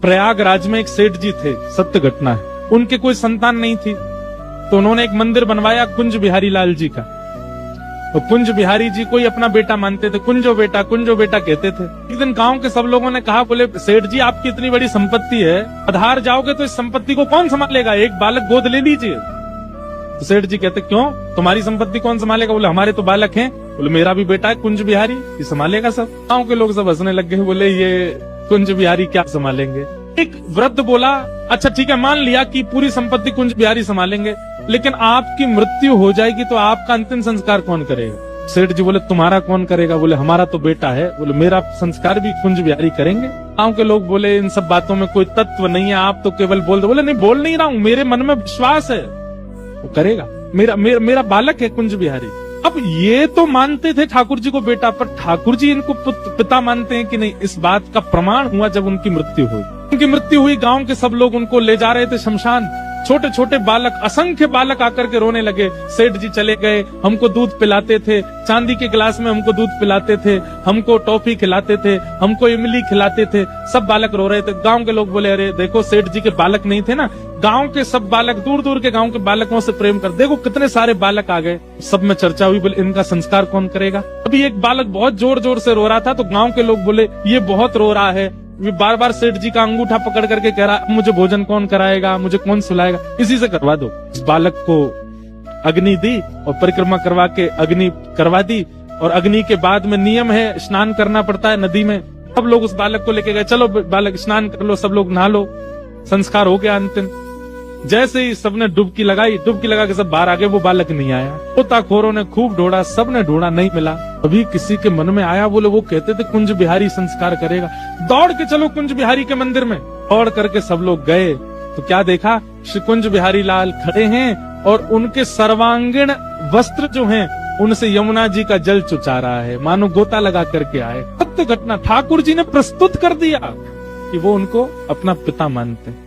प्रयागराज में एक सेठ जी थे, सत्य घटना है। उनके कोई संतान नहीं थी, तो उन्होंने एक मंदिर बनवाया कुंज बिहारी लाल जी का। तो कुंज बिहारी जी को ही अपना बेटा मानते थे, कुंजो बेटा कहते थे। एक दिन गांव के सब लोगों ने कहा, बोले सेठ जी आपकी इतनी बड़ी संपत्ति है, आधार जाओगे तो इस संपत्ति को कौन संभालेगा, एक बालक गोद ले लीजिए। तो सेठ जी कहते क्यों, तुम्हारी संपत्ति कौन संभालेगा? बोले हमारे तो बालक हैं। बोले मेरा भी बेटा है कुंज बिहारी, ये संभालेगा सब। गांव के लोग सब हंसने लग गए, बोले ये कुंज बिहारी क्या संभालेंगे। एक वृद्ध बोला, अच्छा ठीक है, मान लिया कि पूरी संपत्ति कुंज बिहारी संभालेंगे, लेकिन आपकी मृत्यु हो जाएगी तो आपका अंतिम संस्कार कौन करेगा? सेठ जी बोले तुम्हारा कौन करेगा? बोले हमारा तो बेटा है। बोले मेरा संस्कार भी कुंज बिहारी करेंगे। गांव के लोग बोले इन सब बातों में कोई तत्व नहीं है, आप तो केवल बोल दो। बोले नहीं, बोल नहीं रहा हूँ, मेरे मन में विश्वास है, वो करेगा, मेरा बालक है कुंज बिहारी। अब ये तो मानते थे ठाकुर जी को बेटा, पर ठाकुर जी इनको पिता मानते हैं कि नहीं, इस बात का प्रमाण हुआ जब उनकी मृत्यु हुई। उनकी मृत्यु हुई, गांव के सब लोग उनको ले जा रहे थे शमशान। छोटे छोटे बालक, असंख्य बालक आकर के रोने लगे। सेठ जी चले गए, हमको दूध पिलाते थे, चांदी के गिलास में हमको दूध पिलाते थे, हमको टॉफी खिलाते थे, हमको इमली खिलाते थे। सब बालक रो रहे थे। गांव के लोग बोले अरे देखो, सेठ जी के बालक नहीं थे ना, गांव के सब बालक, दूर दूर के गांव के बालकों से प्रेम कर, देखो कितने सारे बालक आ गए। सब में चर्चा हुई, बोले इनका संस्कार कौन करेगा। अभी एक बालक बहुत जोर जोर से रो रहा था, तो गांव के लोग बोले ये बहुत रो रहा है, बार बार सेठ जी का अंगूठा पकड़ करके कह रहा मुझे भोजन कौन कराएगा, मुझे कौन सुलाएगा, इसी से करवा दो। इस बालक को अग्नि दी और परिक्रमा करवा के अग्नि करवा दी। और अग्नि के बाद में नियम है, स्नान करना पड़ता है नदी में। सब लोग उस बालक को लेके गए, चलो बालक स्नान कर लो, सब लोग नहा लो। संस्कार हो गया अंतिम। जैसे ही सबने डुबकी लगाई, डुबकी लगा के सब बाहर आ गए, वो बालक नहीं आया। गोताखोरों ने खूब ढूंढा, सबने ढूंढा, नहीं मिला। अभी किसी के मन में आया, बोले वो कहते थे कुंज बिहारी संस्कार करेगा, दौड़ के चलो कुंज बिहारी के मंदिर में। दौड़ करके सब लोग गए तो क्या देखा, श्री कुंज बिहारी लाल खड़े हैं और उनके सर्वांगीण वस्त्र जो हैं उनसे यमुना जी का जल चुचा रहा है, मानो गोता लगा करके आए। सत्य घटना ठाकुर जी ने प्रस्तुत कर दिया कि वो उनको अपना पिता मानते हैं।